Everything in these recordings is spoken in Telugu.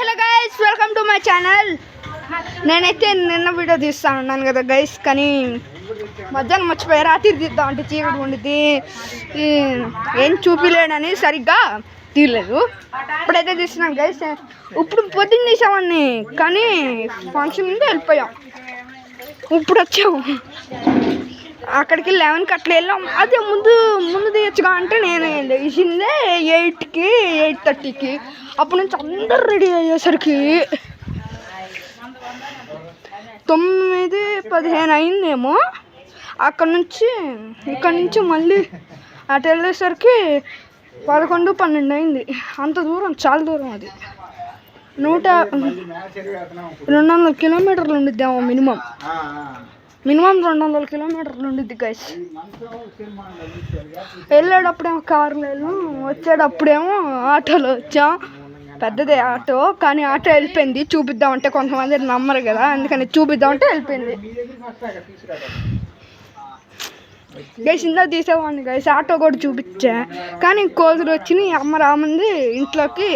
Hello guys, welcome to my channel. నేనైతే నిన్న వీడియో తీస్తాను కదా గైస్, కానీ మధ్యాహ్నం మర్చిపోయి రాత్రి తీద్దాం అంటే చీకటి ఉండిద్ది, ఏం చూపిలేడని సరిగ్గా తీయలేదు. ఇప్పుడైతే తీస్తున్నాను గైస్. ఇప్పుడు పొద్దున్న తీసామని, కానీ ఫంక్షన్ ముందు వెళ్ళిపోయాం. ఇప్పుడు వచ్చాము, అక్కడికి 11కి అట్లా వెళ్ళాం. అదే ముందు తీయచ్చుగా అంటే నేను లేచిందే 8కి 8:30కి. అప్పటి నుంచి అందరు రెడీ అయ్యేసరికి 9:15 అయిందేమో. ఇక్కడి నుంచి మళ్ళీ అటు వెళ్ళేసరికి 11-12 అయింది. అంత దూరం, చాలా దూరం. అది 200 కిలోమీటర్లు ఉండిద్దేమో మినిమం 200 కిలోమీటర్లు ఉండిద్ది గైస్. వెళ్ళేటప్పుడేమో కారులో వెళ్ళాం, వచ్చేటప్పుడేమో ఆటోలో వచ్చాం. పెద్దదే ఆటో, కానీ ఆటో వెళ్ళిపోయింది. చూపిద్దామంటే కొంతమంది నమ్మరు కదా, అందుకని చూపిద్దామంటే వెళ్ళిపోయింది గైస్. ఇందా తీసేవాడిని గైస్, ఆటో కూడా చూపించా, కానీ కోతులు వచ్చినాయి. అమ్మ రాముంది ఇంట్లోకి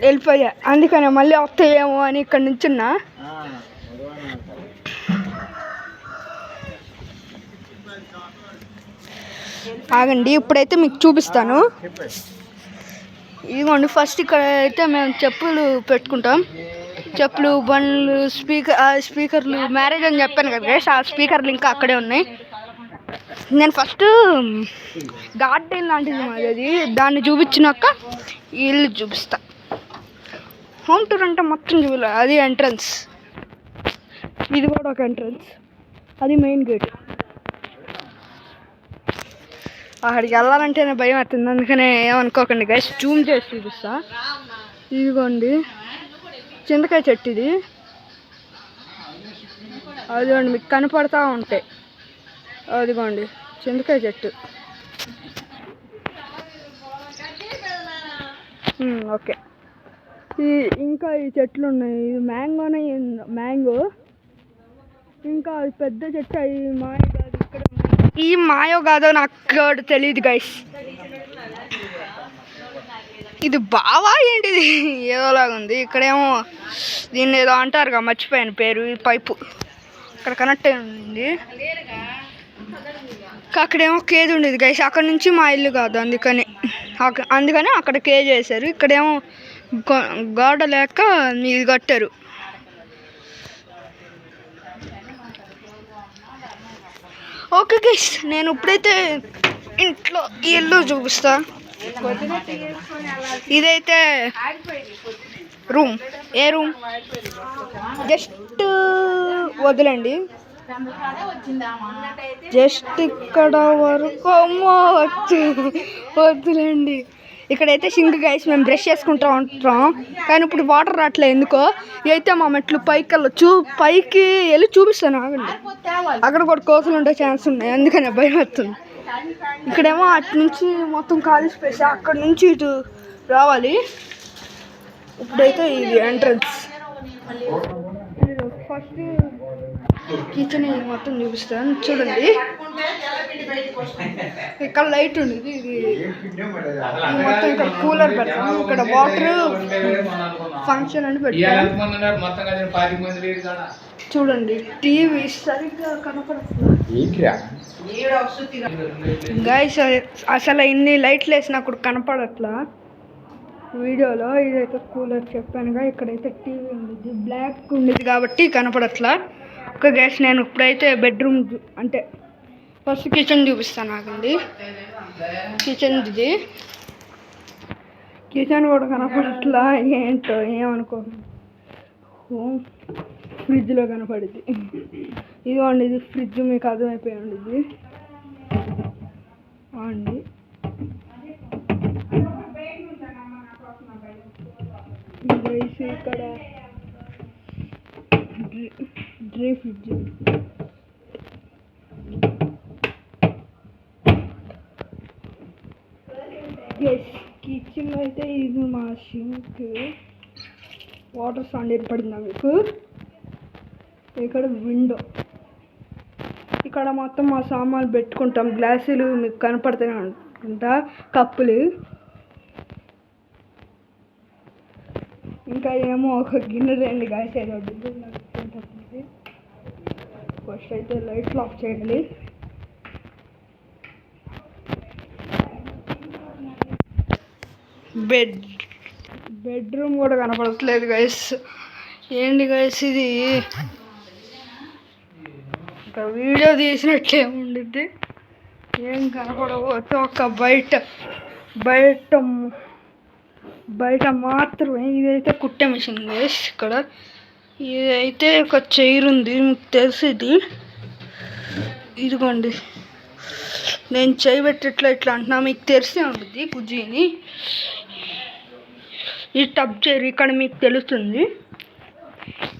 వెళ్ళిపోయా, అందుకని మళ్ళీ వస్తాయేమో అని ఇక్కడ నుంచున్నా. ఆగండి, ఇప్పుడైతే మీకు చూపిస్తాను. ఇదిగోండి, ఫస్ట్ ఇక్కడ అయితే మేము చెప్పులు పెట్టుకుంటాం. చెప్పులు, బండ్లు, స్పీకర్లు. మ్యారేజ్ అని చెప్పాను కదా గైస్, ఆ స్పీకర్లు ఇంకా అక్కడే ఉన్నాయి. నేను ఫస్ట్ గార్డెన్ లాంటిది మాది, అది దాన్ని చూపించినాక ఇల్లు చూపిస్తా. హోమ్ టూర్ అంటే మొత్తం చూడాలి. అది ఎంట్రన్స్, ఇది కూడా ఒక ఎంట్రన్స్, అది మెయిన్ గేట్. అక్కడికి వెళ్ళాలంటేనే భయం అవుతుంది, అందుకనే ఏమనుకోకండి గైస్. జూమ్ చేసి చూపిస్తా. ఇదిగోండి చింతకాయ చెట్టు, ఇది అదిగోండి మీకు కనపడతా ఉంటాయి. అదిగోండి చింతకాయ చెట్టు. ఓకే, ఇంకా ఈ చెట్లు ఉన్నాయి. ఇది మ్యాంగో. ఇంకా అది పెద్ద చెట్టు, అది మాయ కాదు. ఇక్కడ ఈ మాయో కాదో నాకు తెలియదు గైస్. ఇది బావా ఏంటిది, ఏదోలాగా ఉంది. ఇక్కడేమో దీన్ని ఏదో అంటారుగా, మర్చిపోయాను పేరు. ఈ పైపు అక్కడ కనెక్ట్ అయి ఉంది. అక్కడేమో కేజ్ ఉండేది గైస్, అక్కడ నుంచి మా ఇల్లు కాదు, అందుకని అక్కడ కేజ్ వేశారు. ఇక్కడేమో గోడ లేక ఇది కట్టారు. ఓకే గైస్, నేను ఇప్పుడైతే ఇంట్లో ఇల్లు చూపిస్తా. ఇదైతే రూమ్. ఏ రూమ్ జస్ట్ వదిలేండి, జస్ట్ ఇక్కడ వరకు వద్దులేండి. ఇక్కడైతే సింక్ గైస్, మేము బ్రష్ చేసుకుంటూ ఉంటాం, కానీ ఇప్పుడు వాటర్ రావట్లేదు ఎందుకో. అయితే మా మెట్లు పైకి వెళ్ళొచ్చు, పైకి వెళ్ళి చూపిస్తాను ఆగండి. అక్కడ కూడా కోతులు ఉండే ఛాన్స్ ఉన్నాయి, అందుకని భయం వస్తుంది. ఇక్కడేమో అటు నుంచి మొత్తం ఖాళీ స్పేస్, అక్కడ నుంచి ఇటు రావాలి. ఇప్పుడైతే ఇది ఎంట్రన్స్. ఫస్ట్ కిచెన్ మొత్తం చూపిస్తాను చూడండి. ఇక్కడ లైట్ ఉండేది, ఇది మొత్తం ఇక్కడ కూలర్ పెడతాం. ఇక్కడ వాటర్ ఫంక్షన్ అని పెట్టాం. చూడండి, టీవీ సరిగ్గా కనపడట్లేదు గైస్. అసలు ఇన్ని లైట్లు వేసినా కూడా కనపడట్లా వీడియోలో. ఇదైతే కూలర్ చెప్పానుగా. ఇక్కడైతే టీవీ ఉండేది, బ్లాక్ ఉండేది కాబట్టి కనపడట్లా. ఓకే గైస్, నేను ఇప్పుడైతే బెడ్రూమ్ అంటే ఫస్ట్ కిచెన్ చూపిస్తాను ఆగండి. కిచెన్ ఇది, కిచెన్ కూడా కనపడట్లా, ఏంటో ఏమనుకో. ఫ్రిడ్జ్లో కనపడింది. ఇదిగోండి, ఇది ఫ్రిడ్జ్, మీకు అర్థమైపోయి ఉండేది అండి. ఇక్కడ డ్రై ఫ్రిడ్జ్. కిచెన్ అయితే ఇది మా సింక్. వాటర్ సౌండ్ ఏర్పడిందా మీకు? ఇక్కడ విండో. ఇక్కడ మొత్తం మా సామాన్లు పెట్టుకుంటాం. గ్లాసులు మీకు కనపడతాయి అనుకుంటా, కప్పులు. ఇంకా ఏమో ఒక గిన్నె రండి గాయస్ ఏదో ఫస్ట్ అయితే లైట్లు ఆఫ్ చేయాలి. బెడ్రూమ్ కూడా కనపడట్లేదు గైస్. ఏంటి గైస్ ఇది? ఇంకా వీడియో తీసినట్లే ఉండిద్ది, ఏం కనపడవచ్చు. ఒక బయట మాత్రమే. ఇదైతే కుట్టే మిషన్ గైస్. ఇక్కడ ఇదైతే ఒక చైర్ ఉంది, మీకు తెలుసు ఇది. ఇదిగోండి, నేను చేయి పెట్టేట్లా ఇట్లా అంటున్నా, మీకు తెలిసే ఉంటుంది కుజీని. ఈ టబ్ చైర్ ఇక్కడ మీకు తెలుస్తుంది.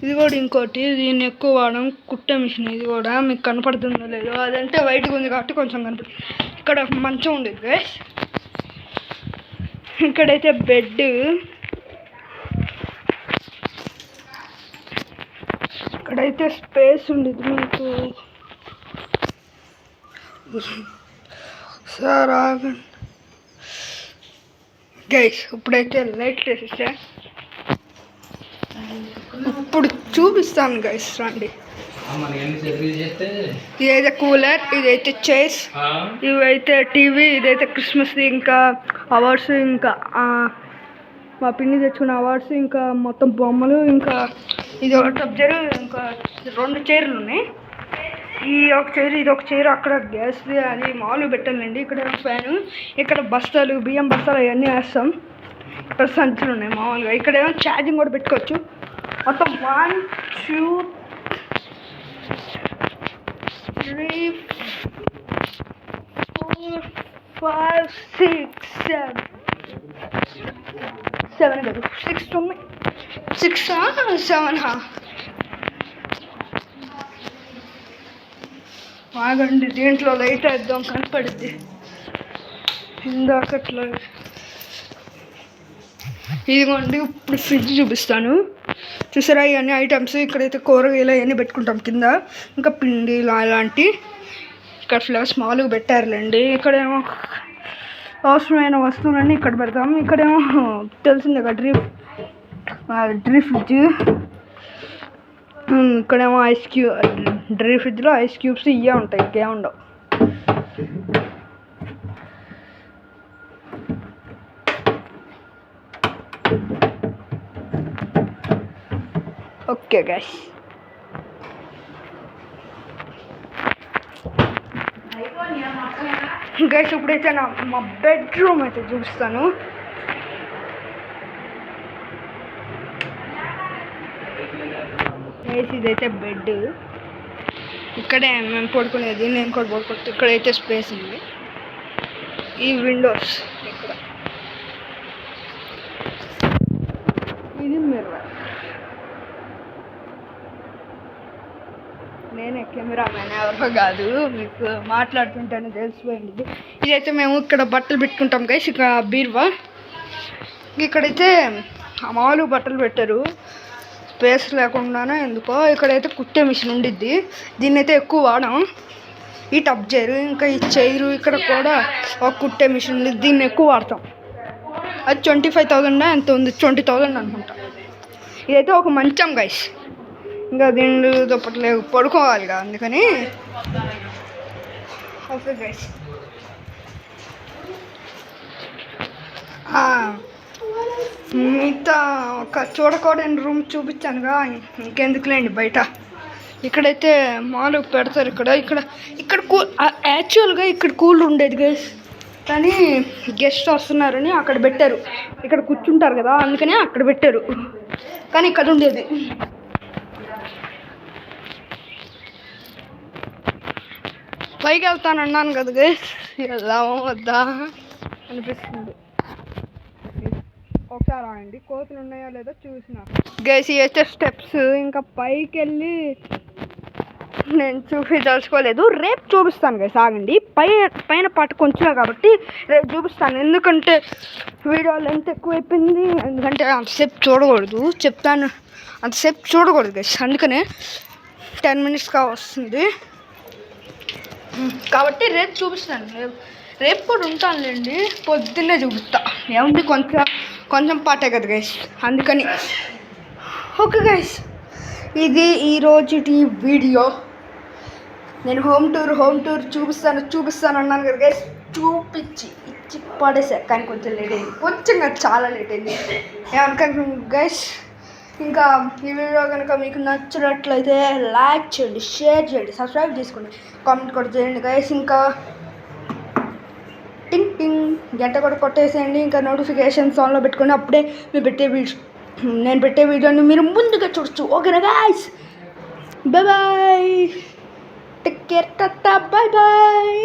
ఇది కూడా ఇంకోటి, దీన్ని ఎక్కువ వాడడం కుట్టే మిషన్. ఇది కూడా మీకు కనపడుతుందో లేదో, అదంటే వైట్గా ఉంది కాబట్టి కొంచెం కనపడుతుంది. ఇక్కడ మంచం ఉంది గైస్. ఇక్కడైతే బెడ్, ఇక్కడైతే స్పేస్ ఉండేది మీకు. సార్ ఆగండి గైస్, ఇప్పుడైతే లైట్లు వేసేసా. ఇప్పుడు చూపిస్తాను గైస్, రండి. ఇదైతే కూలర్, ఇదైతే చైర్స్, ఇవైతే టీవీ, ఇదైతే క్రిస్మస్ ఇంకా అవార్డ్స్, ఇంకా మా పిన్ని తెచ్చుకున్న అవార్డ్స్, ఇంకా మొత్తం బొమ్మలు, ఇంకా ఇది ఒక సబ్జెక్ట్, ఇంకా 2 చైర్లు ఉన్నాయి. ఈ ఒక చైర్, ఇది ఒక చైర్. అక్కడ గ్యాస్ అది మామూలు పెట్టాలండి. ఇక్కడ ఫ్యాను, ఇక్కడ బస్తాలు, బియ్యం బస్తాలు అవన్నీ వేస్తాం. ఇక్కడ సంచులు ఉన్నాయి మామూలుగా. ఇక్కడ ఏమో ఛార్జింగ్ కూడా పెట్టుకోవచ్చు. మొత్తం 1 2 3 4 5 6 7 కదా, 6 7 ఆగండి, దీంట్లో లైట్ వేద్దాం, కనపడుద్ది. ఇందాకట్లో ఇదిగోండి. ఇప్పుడు ఫ్రిడ్జ్ చూపిస్తాను, చూసారా? ఇవన్నీ ఐటమ్స్. ఇక్కడైతే కూరగాయలు అవన్నీ పెట్టుకుంటాం కింద, ఇంకా పిండి అలాంటి. ఇక్కడ ఫ్లవర్స్ మామూలుగా పెట్టారులేండి. ఇక్కడేమో అవసరమైన వస్తువులన్నీ ఇక్కడ పెడతాం. ఇక్కడేమో తెలిసిందే కదా డ్రీ ఫ్రిడ్జ్. ఇక్కడేమో డ్రీ ఫ్రిడ్జ్లో ఐస్ క్యూబ్స్ ఇవే ఉంటాయి, ఇంకేం ఉండవు. ఓకే గైస్, ఇప్పుడైతే మా బెడ్రూమ్ అయితే చూపిస్తాను. ఇదైతే బెడ్, ఇక్కడే మేము పడుకునేది, నేను కూడా పడుకుంటా. ఇక్కడైతే స్పేస్ ఉంది. ఈ విండోస్ ఇక్కడ, ఇది మిర్రర్. నేనే కెమెరామెన్, ఎవరో కాదు, మీకు మాట్లాడుతుంటేనే తెలిసిపోయింది. ఇదైతే మేము ఇక్కడ బట్టలు పెట్టుకుంటాం గైస్. ఇక బీరువా, ఇక్కడైతే మామూలు బట్టలు పెట్టారు, స్పేస్ లేకుండానే ఎందుకో. ఇక్కడైతే కుట్టే మిషన్ ఉండిద్ది, దీన్ని అయితే ఎక్కువ వాడాం. ఈ టబ్ చైరు, ఇంకా ఈ చైరు, ఇక్కడ కూడా ఒక కుట్టే మిషన్ ఉంది, దీన్ని ఎక్కువ వాడతాం. అది 25,000 ఎంత ఉంది, 20,000 అనుకుంటా. ఇదైతే ఒక మంచం గైస్. ఇంకా దిండు దుప్పట్లేదు, పడుకోవాలి కదా, అందుకని. ఓకే గైస్, మిగతా ఒక చూడకూడని రూమ్ చూపించానుగా, ఇంకెందుకులేండి బయట. ఇక్కడైతే మామూలుగా పెడతారు. ఇక్కడ యాక్చువల్గా ఇక్కడ కూలర్ ఉండేది గైస్, కానీ గెస్ట్ వస్తున్నారని అక్కడ పెట్టారు. ఇక్కడ కూర్చుంటారు కదా, అందుకని అక్కడ పెట్టారు, కానీ ఇక్కడ ఉండేది. పైకి వెళ్తానన్నాను కదా గైస్, వెళ్దామా వద్దా అనిపిస్తుంది. ఒకసారి అండి, కోతులు ఉన్నాయో లేదో చూసిన గైస్. అయితే స్టెప్స్, ఇంకా పైకి వెళ్ళి నేను చూపించదలుచుకోలేదు, రేపు చూపిస్తాను గైస్. ఆగండి, పైన పాట కొంచెమే కాబట్టి రేపు చూపిస్తాను. ఎందుకంటే వీడియో లెంత్ ఎక్కువైపోయింది, ఎందుకంటే అంతసేపు చూడకూడదు, చెప్తాను. అంతసేపు చూడకూడదు గైస్, అందుకనే 10 minutesగా వస్తుంది కాబట్టి రేపు చూపిస్తాను. రేపు కూడా ఉంటానులేండి, పొద్దున్నే చూపిస్తా. ఏముంది, కొంచెం పాటే కదా గైస్, అందుకని. ఓకే గైస్, ఇది ఈరోజుటి వీడియో. నేను హోమ్ టూర్ చూపిస్తాను అన్నాను కదా గైస్, చూపించి ఇచ్చి పడేసా. కానీ కొంచెం లేట్ అయింది, కొంచెం చాలా లేట్ అయింది. ఏమనుకుంటున్నాను గైస్. ఇంకా ఈ వీడియో కనుక మీకు నచ్చినట్లయితే లైక్ చేయండి, షేర్ చేయండి, సబ్స్క్రైబ్ చేసుకోండి, కామెంట్ కూడా చేయండి గైస్. ఇంకా టింగ్ టింగ్ గంట కూడా కొట్టేసేయండి. ఇంకా నోటిఫికేషన్స్ ఆన్లో పెట్టుకొని అప్పుడే నేను పెట్టే వీడియోని మీరు ముందుగా చూడొచ్చు. ఓకేనా guys, bye bye, take care, tata, bye bye.